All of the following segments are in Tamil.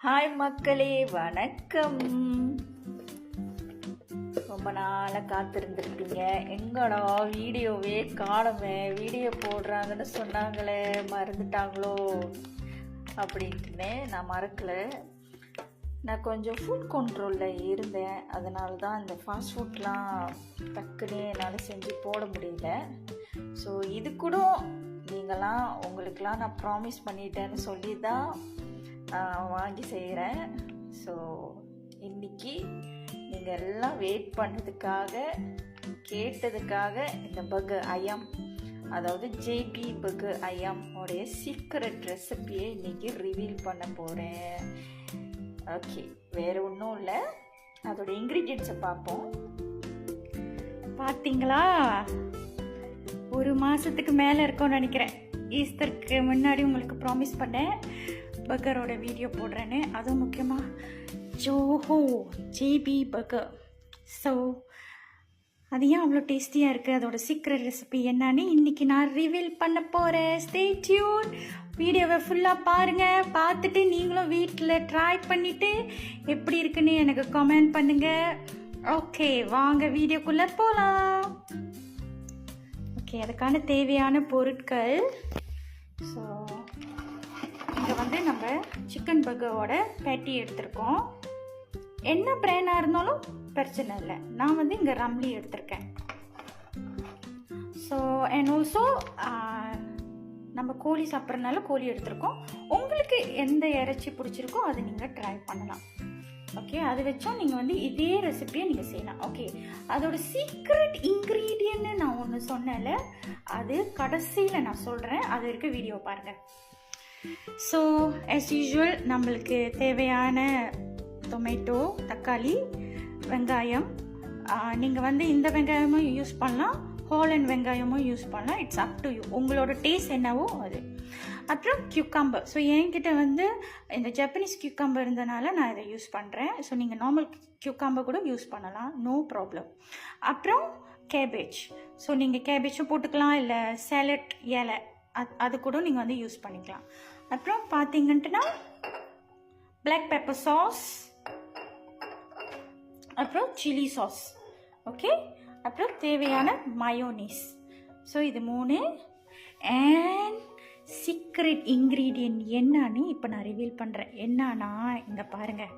ஹாய் மக்களே, வணக்கம். ரொம்ப நாளாக காத்திருந்துருப்பீங்க. எங்கடா வீடியோவே காணுமே, வீடியோ போடுறாங்கன்னு சொன்னாங்களே, மறந்துட்டாங்களோ அப்படின்ட்டுனே நான் மறக்கலை. நான் கொஞ்சம் ஃபுட் கண்ட்ரோலில் இருந்தேன். அதனால தான் இந்த ஃபாஸ்ட் ஃபுட்லாம் டக்குன்னு என்னால் செஞ்சு போட முடியல. ஸோ இது கூட நீங்களாம் உங்களுக்கெலாம் நான் ப்ராமிஸ் பண்ணிட்டேன்னு சொல்லி தான் வாங்கி செய்கிறேன். ஸோ இன்றைக்கி நீங்கள் எல்லாம் வெயிட் பண்ணதுக்காக கேட்டதுக்காக இந்த பர்கர் ஐயம், அதாவது ஜேபி பர்கர் ஐயம் உடைய சீக்ரெட் ரெசிபியை இன்றைக்கி ரிவீல் பண்ண போகிறேன். ஓகே, வேறு ஒன்றும் இல்லை, அதோட இன்க்ரீடியன்ட்ஸை பார்ப்போம். பார்த்தீங்களா, ஒரு மாதத்துக்கு மேலே இருக்கும்னு நினைக்கிறேன். ஈஸ்டருக்கு முன்னாடி உங்களுக்கு ப்ராமிஸ் பண்ணேன் பர்கரோட வீடியோ போடுறேன்னு. அதுவும் முக்கியமாக ஜோஹோ ஜேபி பர்கர். ஸோ அது ஏன் அவ்வளோ டேஸ்டியாக இருக்குது, அதோட சீக்ரெட் ரெசிபி என்னன்னு இன்றைக்கி நான் ரிவீல் பண்ண போகிறேன். ஸ்டே டியூன், வீடியோவை ஃபுல்லாக பாருங்கள். பார்த்துட்டு நீங்களும் வீட்டில் ட்ரை பண்ணிவிட்டு எப்படி இருக்குன்னு எனக்கு கமெண்ட் பண்ணுங்கள். ஓகே, வாங்க வீடியோக்குள்ளே போகலாம். ஓகே, அதுக்கான தேவையான பொருட்கள். ஸோ இங்கே வந்து நம்ம சிக்கன் பர்கரோட பேட்டி எடுத்திருக்கோம். என்ன பிராண்டாக இருந்தாலும் பிரச்சனை இல்லை. நான் வந்து இங்கே ரம்லி எடுத்திருக்கேன். ஸோ அண்ட் ஆல்சோ நம்ம கோழி சாப்பிட்றதுனால கோழி எடுத்திருக்கோம். உங்களுக்கு எந்த இறைச்சி பிடிச்சிருக்கோ அதை நீங்கள் ட்ரை பண்ணலாம். ஓகே, அது வச்சோம் நீங்கள் வந்து இதே ரெசிபியை நீங்கள் செய்யலாம். ஓகே, அதோட சீக்ரெட் இன்க்ரீடியன்ட்னு நான் ஒன்று சொன்னேன்ல, அது கடைசியில் நான் சொல்கிறேன். அது வரைக்கும் வீடியோ பாருங்கள். ஸோ ஆஸ் யூஷுவல் நம்மளுக்கு தேவையான டொமேட்டோ, தக்காளி, வெங்காயம். நீங்கள் வந்து இந்த வெங்காயமும் யூஸ் பண்ணலாம், ஹோலண்ட் வெங்காயமும் யூஸ் பண்ணலாம். இட்ஸ் அப் டு யூ, உங்களோட டேஸ்ட் என்னவோ அது. அப்புறம் கியூக்கம்பர். ஸோ என்கிட்ட வந்து இந்த ஜப்பனீஸ் கியூக்கம்பர் இருந்தனால நான் இதை யூஸ் பண்ணுறேன். ஸோ நீங்கள் நார்மல் கியூக்கம்பர் கூட யூஸ் பண்ணலாம், நோ ப்ராப்ளம். அப்புறம் கேபேஜ். ஸோ நீங்கள் கேபேஜும் போட்டுக்கலாம், இல்லை சேலட் இலை அது கூட நீங்கள் வந்து யூஸ் பண்ணிக்கலாம். அப்புறம் பார்த்தீங்கன்னா பிளாக் பெப்பர் சாஸ், அப்புறம் சில்லி சாஸ். ஓகே, அப்புறம் தேவையான மயோனீஸ். ஸோ இது 3. அண்ட் சீக்ரெட் இன்க்ரீடியன்ட் என்னன்னு இப்போ நான் ரிவீல் பண்ணுறேன். என்னன்னா இங்கே பாருங்கள்,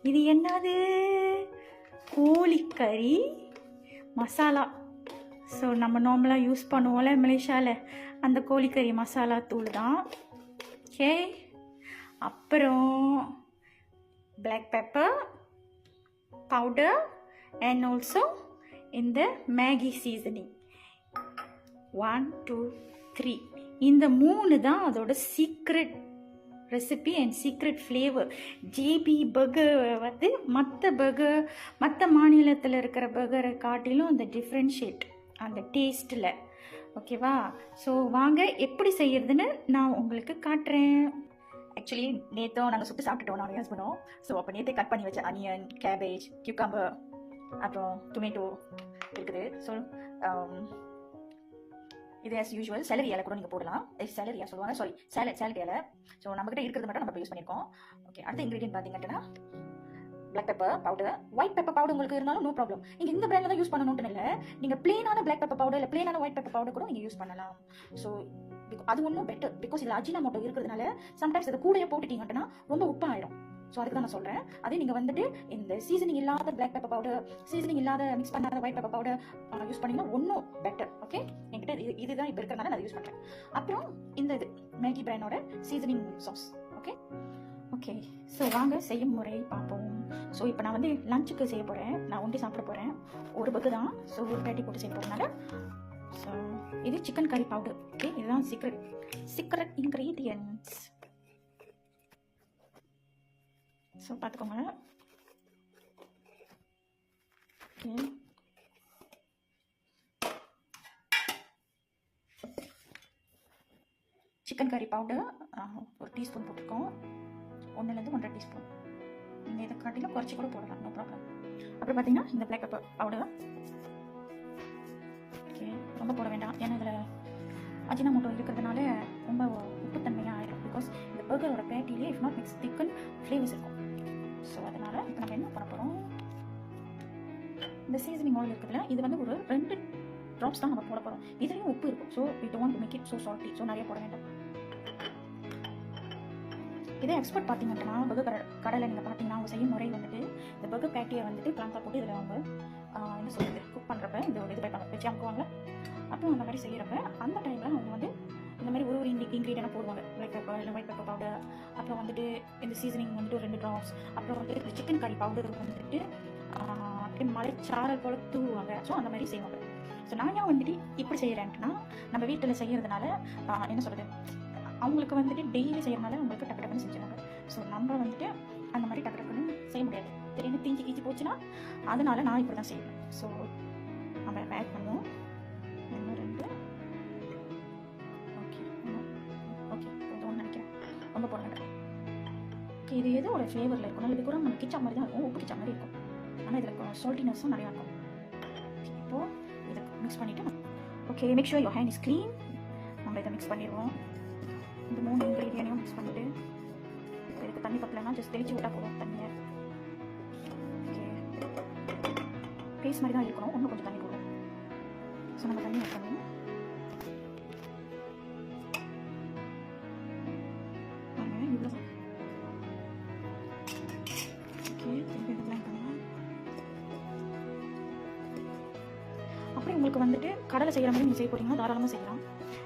இது என்னது, கோழிக்கறி மசாலா. ஸோ நம்ம நார்மலாக யூஸ் பண்ணுவோம்ல மலேசியாவில், அந்த கோழிக்கறி மசாலா தூள் தான். ஓகே, அப்புறம் black pepper powder and also இந்த மேகி சீசனிங் 1 2 3. இந்த 3 தான் அதோட secret recipe and secret flavour. JP burger வந்து மற்ற மாநிலத்தில் இருக்கிற பர்கரை காட்டிலும் அந்த டிஃப்ரென்ஷியேட் அந்த டேஸ்ட்டில். ஓகேவா? ஸோ வாங்க எப்படி செய்யறதுன்னு நான் உங்களுக்கு காட்டுறேன். ஆக்சுவலி நேற்றும் நாங்கள் சுட்டு சாப்பிட்டுட்டோம், நான் ஹஸ்பண்டும். ஸோ அப்போ நேற்றே கட் பண்ணி வச்ச அனியன், கேபேஜ், கியூக்கம்பர், அப்புறம் டொமேட்டோ இருக்குது. ஸோ இது ஆஸ் யூஷுவல் செலரி இலை கூட நீங்கள் போடலாம். செலரியா சொல்லுவாங்க, சாரி சேலட் இலை. ஸோ நம்மகிட்ட இருக்கிறது மட்டும் நம்ம யூஸ் பண்ணியிருக்கோம். ஓகே, அடுத்த இன்க்ரீடியன்ட் பார்த்தீங்கன்னா black pepper powder. White pepper powder உங்களுக்கு இருந்தாலும் நோ ப்ராப்ளம். நீங்கள் இந்த பிராண்டில் தான் யூஸ் பண்ணணும்னு இல்லை, நீங்கள் பிளேனான பிளாக் பெப்பர் பவுடர் இல்லை பிளேனான ஒயிட் பெப்பர் பவுடர் கூட நீங்கள் யூஸ் பண்ணலாம். ஸோ அது ஒன்றும் பெட்டர், பிகாஸ் இதில் அஜினோமோட்டோ இருக்கிறதுனால சம்டைம்ஸ் அதை கூடயே போட்டுட்டீங்கன்னா ரொம்ப உப்பாயிடும். ஸோ அதுக்கு தான் நான் சொல்கிறேன். அதே நீங்கள் வந்துட்டு இந்த சீசனிங் இல்லாத பிளாக் பெப்பர் பவுடர், சீசனிங் இல்லாத மிக்ஸ் பண்ணாத ஒயிட் பெப்பர் பவுடர் யூஸ் பண்ணிங்கன்னா ஒன்றும் பெட்டர். ஓகே, என்கிட்ட இதுதான் இப்போ இருக்கிறதுனால நான் அதை யூஸ் பண்ணுறேன். அப்புறம் இந்த இது மேகி பிராண்டோட seasoning sauce. Okay okay, so வாங்க செய்யும் முறை பார்ப்போம். ஸோ இப்போ நான் வந்து லஞ்சுக்கு செய்ய போகிறேன், நான் ஒண்டி சாப்பிட போகிறேன். ஒரு பர்கர் தான், ஸோ ஒரு பேட்டி போட்டு செய்ய போகிறதுனால. ஸோ இது சிக்கன் கறி பவுடர். ஓகே, இதுதான் சீக்ரெட் இன்க்ரீடியன்ட்ஸ். ஸோ பார்த்துக்கோங்க. ஓகே, சிக்கன் கறி பவுடர் 1 டீஸ்பூன் போட்டிருக்கோம், 1 to 1.5 டீஸ்பூன். நீங்கள் இதை காட்டிலும் குறைச்சி கூட போடலாம், நோ ப்ராப்ளம். அப்புறம் பார்த்தீங்கன்னா இந்த பிளாக் பெப்பர் பவுடர். ஓகே, ரொம்ப போட வேண்டாம், ஏன்னா இதில் அஜினோமோட்டோ இருக்கிறதுனால ரொம்ப உப்புத்தன்மையாக ஆயிடும். பிகாஸ் இந்த பர்கரோட பேட்டிலே if not mix thicken flavours இருக்கும். இந்த சீசனிங் ஆயில் இருக்குதுல்ல, இது வந்து ஒரு 2 ட்ராப்ஸ் தான் நம்ம போட போகிறோம். இதுலேயும் உப்பு இருக்கும். So we don't want to make it so salty. So நிறைய போட வேண்டாம். இதே எக்ஸ்பர்ட் பார்த்தீங்கன்னா பர்கர் கடையில் நீங்கள் பார்த்தீங்கன்னா அவங்க செய்யும் முறை வந்துட்டு இந்த பர்கர் பேட்டியை வந்துட்டு பிளான்டா போட்டு இதில் அவங்க என்ன சொல்கிறது குக் பண்ணுறப்ப இந்த ஒரு இது வச்சு அமுக்குவாங்க. அப்புறம் அந்த மாதிரி செய்கிறப்ப அந்த டைமில் அவங்க வந்து இந்த மாதிரி ஒரு இன்க்ரீடியன்ட் போடுவாங்க. பிளாக் பெப்பர் இல்லை ஒயிட் பெப்பர் பவுடர், அப்புறம் வந்துட்டு இந்த சீசனிங் வந்துட்டு ஒரு 2 ட்ராப்ஸ், அப்புறம் வந்துட்டு இந்த சிக்கன் கறி பவுடர் வந்துட்டு மலைச்சாரல் போல் தூவுவாங்க. ஸோ அந்த மாதிரி செய்வாங்க. ஸோ நான் ஏன் வந்துட்டு இப்படி செய்கிறேன்ட்டுனா, நம்ம வீட்டில் செய்கிறதுனால என்ன சொல்கிறது, அவங்களுக்கு வந்துட்டு டெய்லி செய்கிறனால அவங்களுக்கு டக்கு டக்குன்னு செஞ்சுருவாங்க. ஸோ நம்ம வந்துட்டு அந்த மாதிரி டக்கு டக்குன்னு செய்ய முடியாது. திடீர்னு தீஞ்சி கீஞ்சி போச்சுன்னா அதனால நான் இப்படி தான் செய்வேன். ஸோ நம்ம ஆட் பண்ணுவோம். 1 2 ஓகே ஓகே கொஞ்சம் நினைக்கிறேன், ரொம்ப போட மாட்டேன். ஓகே, இது ஏதோ ஒரு ஃப்ளேவரில் இருக்கணும். இது கூட நம்ம கிச்சா மாதிரி தான் இருக்கும், உப்பு கிச்சா மாதிரி இருக்கும். ஆனால் இதில் சால்ட்டினஸும் நிறையா இருக்கும். இப்போது இதை மிக்ஸ் பண்ணிவிட்டு okay, make sure your hand is clean. நம்ம இதை மிக்ஸ் பண்ணிடுவோம். இந்த 3 இன்க்ரீடியனையும் மிக்ஸ் பண்ணிவிட்டு இதுக்கு தண்ணி பத்தலைன்னா ஜஸ்ட் தெளிச்சு விட்டால் போதும் தண்ணியை. ஓகே, பேஸ்ட் மாதிரி தான் இருக்கணும், இன்னும் கொஞ்சம் தண்ணி போடும். ஸோ நம்ம தண்ணி ஆட் பண்ணுவோம். பாருங்க இவ்வளோ. ஓகே, திருப்பி இதெல்லாம் பண்ணலாம். அப்படி உங்களுக்கு வந்துட்டு கடலை செய்கிற மாதிரி நீங்கள் செய்ய போகிறீங்கன்னா தாராளமாக செய்யலாம்.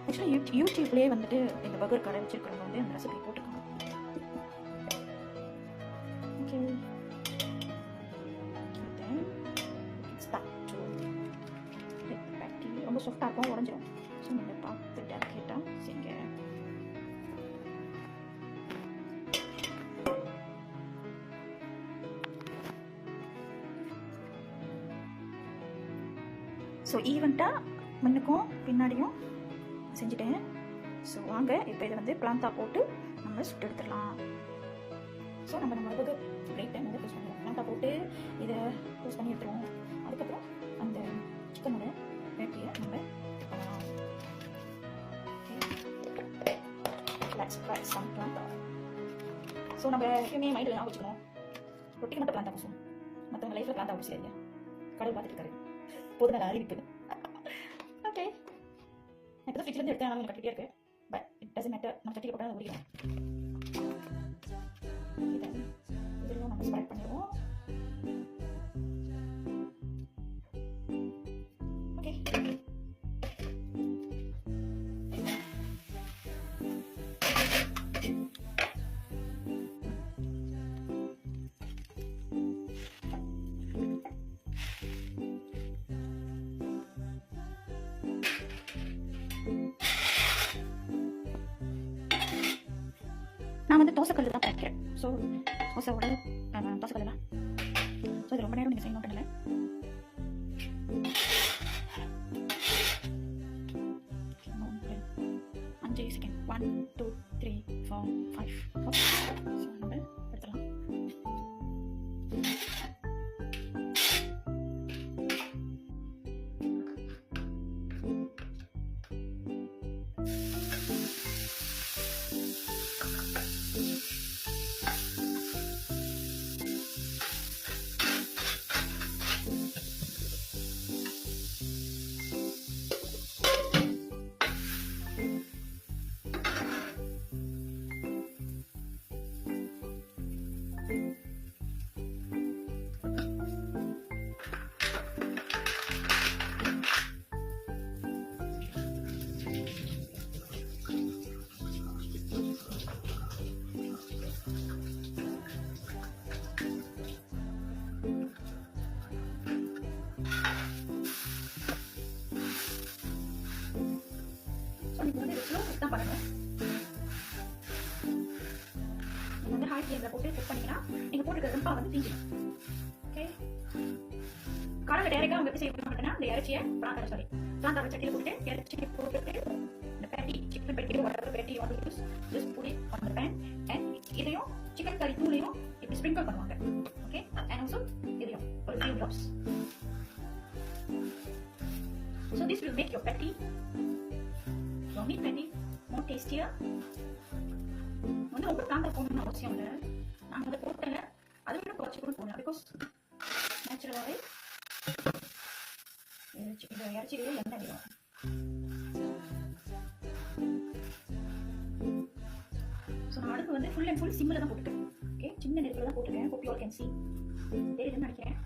ஆக்சுவலி யூடியூப்லேயே வந்துட்டு இந்த பர்கர் கடை வச்சுருக்கிறவங்க வந்து அந்த ரெசிபி போட்டுருக்காங்க. ஓகே, பேட்டி ரொம்ப சாஃப்டாக இருக்கும், உடஞ்சிடும். ஸோ நீங்கள் பார்த்துட்டு கேட்டால் செய்யுங்க. ஸோ ஈவெண்ட்டாக முன்னுக்கும் பின்னாடியும் செஞ்சுட்டேன். ஸோ வாங்க இப்போ இதை வந்து பிளான்டா போட்டு நம்ம சுட்டு எடுத்துடலாம். ஸோ நம்ம பர்கர் பிளேட்டை வந்து யூஸ் பண்ணுவோம். பிளான்டா போட்டு இதை யூஸ் பண்ணி எடுத்துருவோம். அதுக்கப்புறம் அந்த சிக்கனோட பேட்டியை நம்ம பண்ணலாம். லெட்ஸ் ட்ரை சம் பிளான்டா. ஸோ நம்ம எப்பயுமே மைண்டில் நான் வச்சுக்கணும், ரொட்டிக்கு மட்டும் பிளான்டா பூசுவோம், மற்றவங்க லைஃப்பில் பிளான்டா பூசிடுங்க. கடவுள் பார்த்துட்டு இருக்காரு. போது நல்லா அறிவிப்பு. ஓகே, இப்போ தான் ஃப்ரிட்ஜ்லேருந்து எடுத்தேன், ஆனால் கட்டிகிட்டே இருக்கு. பட் இட் டசன்ட் மேட்டர், நம்ம சட்டியில் போட்டால் அது முடியும். இதெல்லாம் நம்ம ஸ்ப்ரெட் பண்ணிடுவோம். ஓகே, நான் வந்து தோசைக்கல் தான் பார்க்கிறேன். ஸோ தோசையோட தோசைக்கல் தான். ஸோ இது ரொம்ப நேரம் நீங்கள் செய்யணும் பண்ணல. அஞ்சு செகண்ட் 1 2 3 4 5. ஸோ நம்ம எடுத்துடலாம். தான் பண்ணணும். நீங்கள் வந்து ஹாய் ஃப்ளேமில் போட்டு குக் பண்ணிங்கன்னா நீங்கள் போட்டுக்கிற ரொம்ப வந்து தீஞ்சிடும். ஓகே, கடலை டேரெக்டாக அவங்க எப்படி செய்ய மாட்டேன்னா இந்த இறைச்சியை பிளான்டா சட்டியில் போட்டு இறைச்சியை போட்டுட்டு இந்த பேட்டி சிக்கன் பேட்டி whatever patty you want to use, just put it on the pan and இதையும் சிக்கன் கறி தூளையும் இப்படி ஸ்ப்ரிங்கிள் பண்ணுவாங்க. ஓகே, and also இதையும் ஒரு few drops. So this will make your patty, your meat patty, more tastier. வந்து ரொம்ப பிளான்டா போகணும்னு அவசியம் இல்லை. நான் அதை போட்டேன், அதை விட குறைச்சி கூட போனேன். பிகாஸ் நேச்சுரலாகவே இறச்சி வேணும், எண்ணெய் வேணும். ஸோ நான் அடுப்பு வந்து ஃபுல் அண்ட் ஃபுல் சிம்மில் தான் போட்டுருக்கேன். ஓகே, சின்ன நெருப்பில் தான் போட்டுருக்கேன். Hope you all can see. தெரியுதுன்னு நினைக்கிறேன்.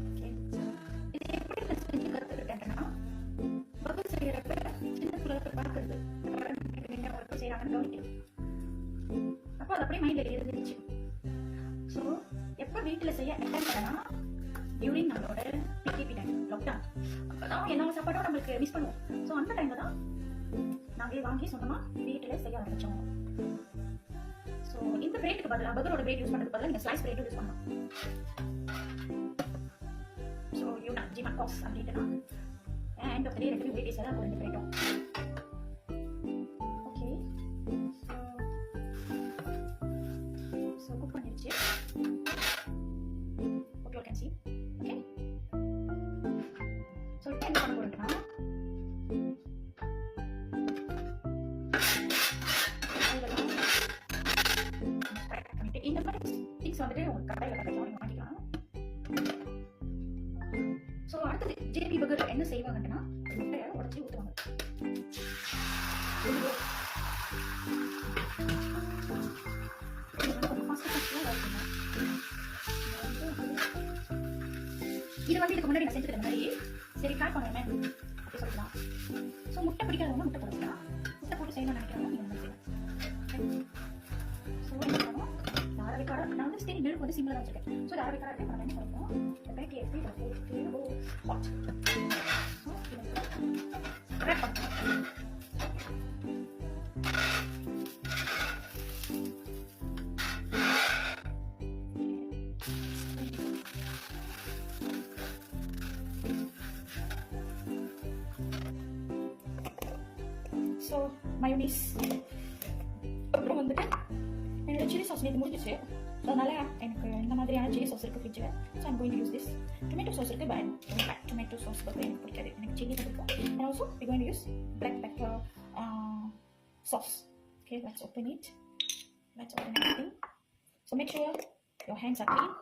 ஓகே, இது எப்படி நான் செஞ்சு கற்றுக்கிட்டேன்னா, பபுள் செய்யறப்ப சின்ன குழந்தை பார்க்கறது ஒர்க்கு செய்யறாங்கன்னு கவனிக்கிறது. அப்போ அது அப்படியே மைண்டில் இருந்துச்சு. ஸோ எப்போ வீட்டில் செய்ய அட்டன் பண்ணனா டியூரிங் நம்மளோட பிடிபி டைம் லாக்டவுன், அப்போதான் என்னோட சாப்பாடும் நம்மளுக்கு மிஸ் பண்ணுவோம். ஸோ அந்த டைம்ல தான் நாங்களே வாங்கி சொந்தமாக வீட்டில் செய்ய ஆரம்பிச்சோம். ஸோ இந்த பிரெட்டுக்கு பதிலாக பர்கரோட பிரெட் யூஸ் பண்ணுறதுக்கு பதிலாக நீங்கள் ஸ்லைஸ் பிரெட் யூஸ் பண்ணலாம். ஸோ யூனா ஜிமா காஸ் அப்படின்ட்டுனா end of the day 2 bread தான் இருக்கும் இந்த பிரெட்டும். ஓகே, ஸோ குக் பண்ணிடுச்சு. Okay, you can see. Okay, so என்ன பண்ண போறோம்னா இந்த மாதிரி திங்ஸ் வந்துட்டு உங்க கடையில் கிடைக்கும், மாட்டிக்கலாம். ஸோ அடுத்தது ஜேபி பர்கர் என்ன செய்வாங்கன்னா முட்டையை உடச்சி ஊற்றுவாங்க. இது வந்து இதுக்கு முன்னாடி நான் செஞ்சுக்கிற மாதிரி சரி ட்ரை பண்ணுவேன் அப்படி சொல்லலாம். ஸோ முட்டை பிடிக்காதவங்க முட்டை போட்டுக்கலாம். முட்டை போட்டு செய்யணும்னு நினைக்கிறவங்க நீங்கள் வந்து செய்யலாம். ஸோ என்ன பண்ணணும், அரவைக்கார நான் வந்து ஸ்டேரி நெருப்பு வந்து சிம்பிளாக தான் வச்சுருக்கேன். ஸோ அரவைக்கார எப்படி நம்ம என்ன பண்ணுவோம், இந்த பேக்கி எப்படி ஹாட் ரேப் பண்ணுவோம். ஸோ மயோனீஸ் அப்புறம் வந்துட்டு என்னோட சில்லி சாஸ் நேற்று முடிஞ்சிச்சு. ஸோ அதனால் எனக்கு இந்த மாதிரியான சில்லி சாஸ் இருக்குது ஃப்ரிட்ஜில். So I'm going to use this. Tomato sauce இருக்குது, பட் டொமேட்டோ சாஸ் பற்றி எனக்கு பிடிக்காது, எனக்கு சில்லி தான் பிடிக்கும். And also we going to use black pepper sauce. Okay, let's open it. Let's open everything. So make sure your hands are clean.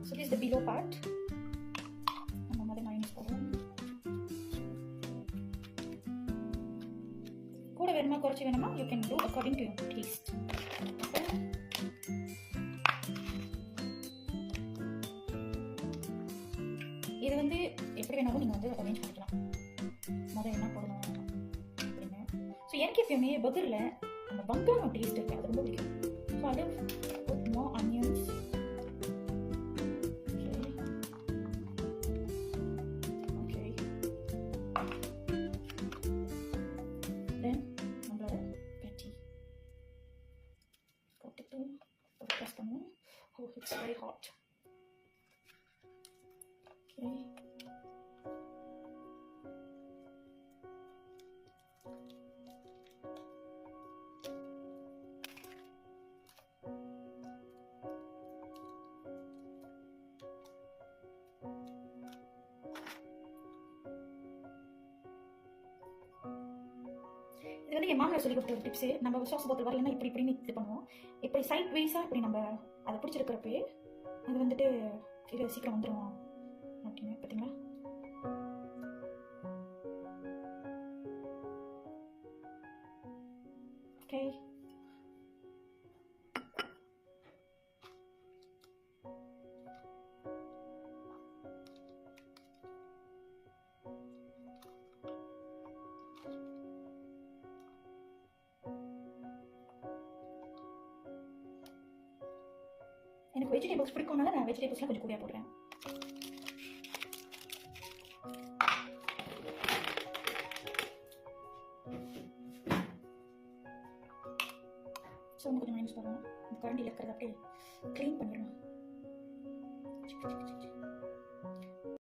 So this is the below part. நம்ம மாதிரி மைனஸ் போடுவோம். கூட வேணுமா குறைச்சி வேணுமா you can do according to your taste. Okay. இது வந்து எப்படி வேணாலும் நீங்கள் வந்து அரேஞ்ச் பண்ணிக்கலாம். முதல்ல என்ன போடணும் அப்படின்னு. ஸோ எனக்கு எப்பயுமே பர்கரில் அந்த வெங்காயம் டேஸ்ட் இருக்குது, அது ரொம்ப பிடிக்கும். ஸோ அது put more onions. Oh, it's very hot. Okay. இது வந்து என் மாமியார் சொல்லி கொடுத்த ஒரு டிப்ஸு. நம்ம சாஸ் பாட்டில் வரலன்னா இப்படி இப்படின்னு இது பண்ணுவோம். இப்படி சைட் வைஸாக இப்படி நம்ம அதை பிடிச்சிருக்கிறப்பே அது வந்துட்டு இது சீக்கிரம் வந்துடும் அப்படின்னு. பார்த்தீங்களா? ஓகே, எனக்கு வெஜிடபிள்ஸ் பிடிக்கும்னால நான் வெஜிடபிள்ஸ்லாம் கொஞ்சம் கூடியா போடுறேன். ஸோ கொஞ்சம் மைனஸ் போடுறோம். இந்த கரண்டியில் இருக்கிறத அப்படியே க்ளீன் பண்ணிடணும்.